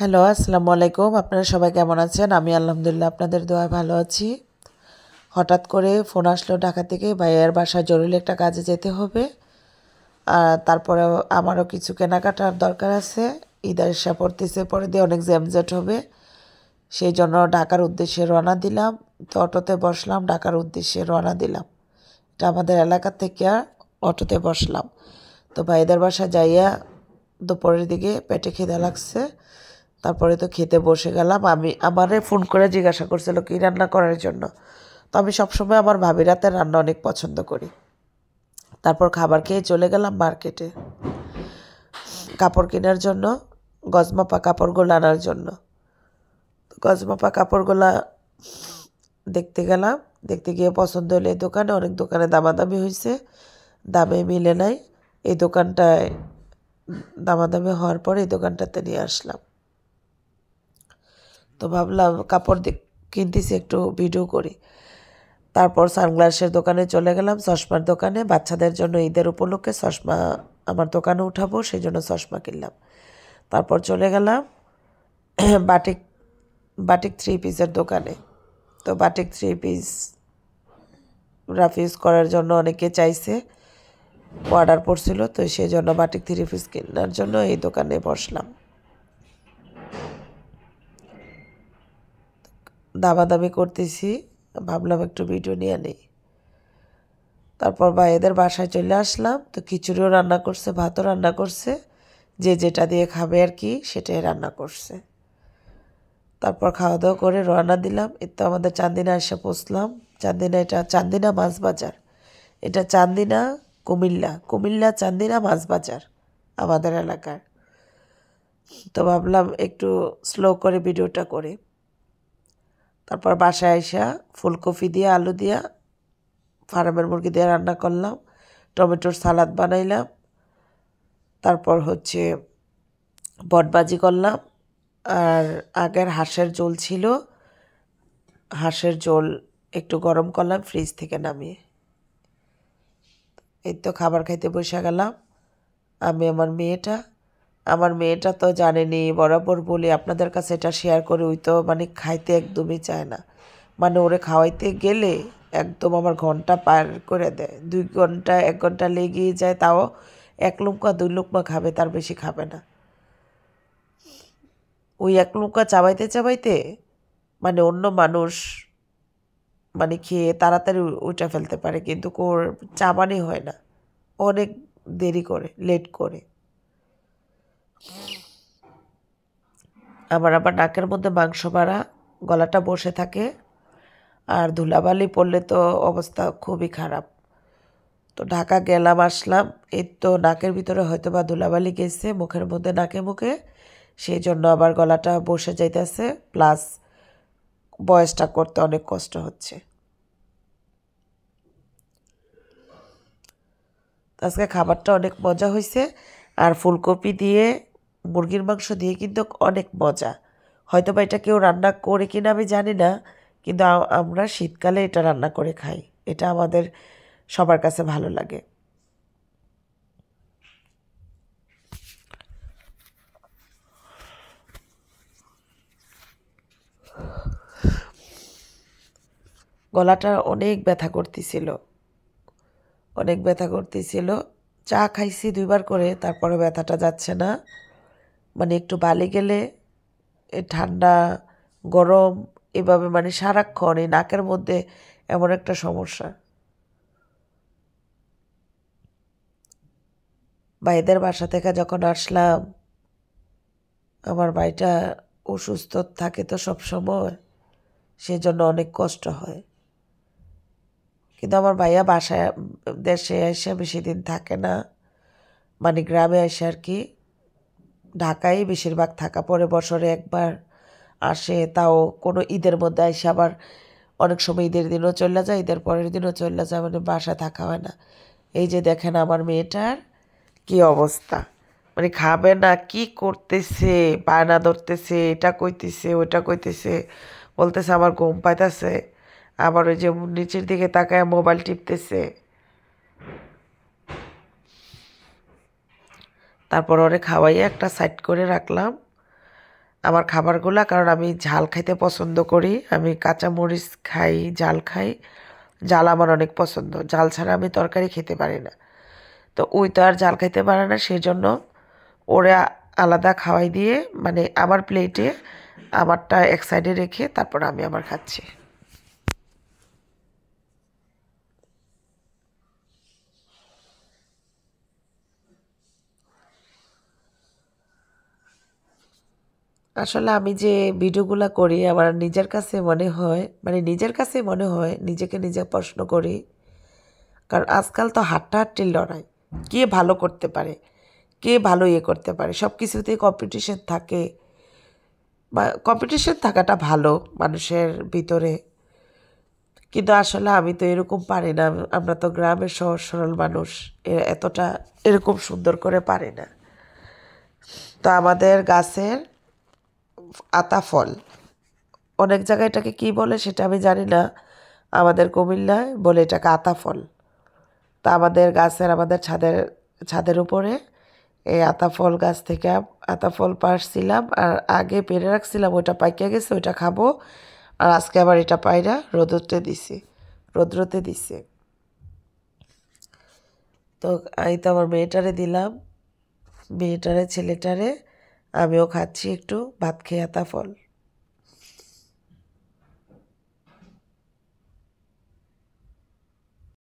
Hello, আসসালামু আলাইকুম। আপনারা সবাই কেমন আছেন? আমি আলহামদুলিল্লাহ আপনাদের দোয়ায় ভালো আছি। হঠাৎ করে ফোন আসলো ঢাকা থেকে, ভাইয়ার বাসায় জরুরি একটা কাজে যেতে হবে। আর তারপরে আমারও কিছু কেনাকাটার দরকার আছে। ঈদ আসা পড়তেছে, পরে দিয়ে অনেক জ্যামজট হবে। সেই জন্য ঢাকার উদ্দেশ্যে রওনা দিলাম। তো অটোতে বসলাম, ঢাকার উদ্দেশ্যে রওনা দিলাম। এটা আমাদের এলাকা থেকে অটোতে বসলাম। তো ভাইদের বাসা যাইয়া দুপুরের দিকে পেটে খিদা লাগছে। তারপরে তো খেতে বসে গেলাম। আমারে ফোন করে জিজ্ঞাসা করছিল কি রান্না করার জন্য। তো আমি সবসময় আমার ভাবির হাতের রান্না অনেক পছন্দ করি। তারপর খাবার খেয়ে চলে গেলাম মার্কেটে কাপড় কেনার জন্য, গজমাপা কাপড়গুলো আনার জন্য। গজমাপা কাপড়গুলা দেখতে গেলাম। দেখতে গিয়ে পছন্দ হলো এই দোকানে। অনেক দোকানে দামাদামি হয়েছে, দামে মিলে নাই। এই দোকানটায় দামাদামি হওয়ার পরে এই দোকানটাতে নিয়ে আসলাম। তো ভাবলাম কাপড় কিনতেছি, একটু ভিডিও করি। তারপর সানগ্লাসের দোকানে চলে গেলাম, চশমার দোকানে। বাচ্চাদের জন্য ঈদের উপলক্ষে চশমা আমার দোকানে উঠাবো, সেই জন্য চশমা কিনলাম। তারপর চলে গেলাম বাটিক বাটিক 3 পিসের দোকানে। তো বাটিক 3 পিস রাফ ইউজ করার জন্য অনেকে চাইছে, অর্ডার পড়ছিল। তো সেই জন্য বাটিক 3 পিস কেনার জন্য এই দোকানে বসলাম। দামাদামি করতেছি, ভাবলাম একটু ভিডিও নিয়ে নেই। তারপর ভাইয়েদের বাসায় চলে আসলাম। তো খিচুড়িও রান্না করছে, ভাতও রান্না করছে, যে যেটা দিয়ে খাবে আর কি সেটাই রান্না করছে। তারপর খাওয়া দাওয়া করে রওনা দিলাম। এই তো আমাদের চান্দিনা এসে পৌঁছলাম। চান্দিনা, এটা চান্দিনা মাছ বাজার। এটা চান্দিনা, কুমিল্লা চান্দিনা মাছ বাজার আমাদের এলাকার। তো ভাবলাম একটু স্লো করে ভিডিওটা করি। তারপর বাসায় আইসা ফুলকপি দিয়ে আলু দিয়া ফার্মের মুরগি দিয়ে রান্না করলাম, টমেটোর সালাদ বানাইলাম। তারপর বটবাজি করলাম। আর আগের হাঁসের ঝোল ছিল, হাঁসের ঝোল একটু গরম করলাম ফ্রিজ থেকে নামিয়ে। এই তো খাবার খাইতে বসে গেলাম আমি। আমার মেয়েটা তো জানেনি, বরাবর বলি আপনাদের কাছে এটা শেয়ার করে, ওই তো মানে খাইতে একদমই চায় না। মানে ওরে খাওয়াইতে গেলে একদম আমার ঘন্টা পার করে দেয়, 2 ঘন্টা 1 ঘন্টা লেগেই যায়। তাও 1 লুকমা 2 লুকমা খাবে, তার বেশি খাবে না। ওই 1 লুকমা চাবাইতে চাবাইতে মানে অন্য মানুষ মানে খেয়ে তাড়াতাড়ি উঠে ফেলতে পারে, কিন্তু ওর চাবানি হয় না, অনেক দেরি করে, লেট করে। আমার আবার নাকের মধ্যে মাংস বাড়া, গলাটা বসে থাকে, আর ধুলাবালি পড়লে তো অবস্থা খুবই খারাপ। তো ঢাকা গেলাম আসলাম, এই তো নাকের ভিতরে হয়তো বা ধুলাবালি গেছে, মুখের মধ্যে নাকে মুখে, সেই জন্য আবার গলাটা বসে যাইতেছে, প্লাস বয়সটা করতে অনেক কষ্ট হচ্ছে। আজকে খাবারটা অনেক মজা হয়েছে। আর ফুলকপি দিয়ে মুরগির মাংস দিয়ে কিন্তু অনেক মজা। হয়তো বা এটা কেউ রান্না করে কিনা আমি জানি না, কিন্তু আমরা শীতকালে এটা রান্না করে খাই। এটা আমাদের সবার কাছে ভালো লাগে। গলাটা অনেক ব্যথা করতেছিল, অনেক ব্যথা করতেছিল। চা খাইছি 2বার করে, তারপরে ব্যথাটা যাচ্ছে না। মানে একটু বালি গেলে ঠান্ডা গরম এভাবে মানে সারাক্ষণ এই নাকের মধ্যে এমন একটা সমস্যা। ভাইদের বাসা থেকে যখন আসলাম, আমার ভাইটা অসুস্থ থাকে তো সব সময়, সেজন্য অনেক কষ্ট হয়। কিন্তু আমার ভাইয়া বাসায় দেশে এসে বেশি দিন থাকে না, মানে গ্রামে এসে আর কি, ঢাকায় বেশিরভাগ থাকা পড়ে, বছরে একবার আসে। তাও কোনো ঈদের মধ্যে এসে আবার অনেক সময় ঈদের দিনও চলে যায়, ঈদের পরের দিনও চলে যায়, মানে বাসায় থাকা হয় না। এই যে দেখেন আমার মেয়েটার কি অবস্থা, মানে খাবে না, কি করতেছে, বায়না ধরতেছে, এটা কইতেছে ওইটা কইতেছে, বলতেছে আমার ঘুম পাইতেছে, আবার ওই যে নিচের দিকে তাকায় মোবাইল টিপতেছে। তারপর ওরে খাওয়াইয়ে একটা সাইড করে রাখলাম। আমার খাবারগুলা, কারণ আমি ঝাল খাইতে পছন্দ করি। আমি কাঁচা মরিচ খাই, ঝাল খাই। ঝাল আমার অনেক পছন্দ, ঝাল ছাড়া আমি তরকারি খেতে পারি না। তো ওই তো আর ঝাল খাইতে পারে না, সেই জন্য ওরা আলাদা খাওয়াই দিয়ে, মানে আমার প্লেটে আমারটা এক সাইডে রেখে তারপর আমি আমার খাচ্ছি। আসলে আমি যে ভিডিওগুলো করি আমার নিজের কাছে মনে হয়, মানে নিজের কাছে মনে হয়, নিজেকে নিজে প্রশ্ন করি। কারণ আজকাল তো হাড্ডাহাড্ডির লড়াই, কে ভালো করতে পারে, কে ভালো ইয়ে করতে পারে, সব কিছুতেই কম্পিটিশন থাকে। বা কম্পিটিশন থাকাটা ভালো মানুষের ভিতরে, কিন্তু আসলে আমি তো এরকম পারি না। আমরা তো গ্রামের সহজ সরল মানুষ, এতটা এরকম সুন্দর করে পারি না। তো আমাদের গাছের আতা ফল, অনেক জায়গায় এটাকে কী বলে সেটা আমি জানি না। আমাদের কুমিল্লায় বলে এটাকে আতা ফল। তা আমাদের গাছের, আমাদের ছাদের ছাদের উপরে এই আতা ফল গাছ থেকে আতা ফল পাড়ছিলাম, আর আগে পেরে রাখছিলাম, ওইটা পাইকে গেছে, ওইটা খাবো। আর আজকে আবার এটা পাইরা রোদ্রতে দিছে। তো এই তো আমার মেয়েটারে দিলাম, মেয়েটারে ছেলেটারে, আমিও খাচ্ছি একটু ভাত খেয়ে আতা ফল।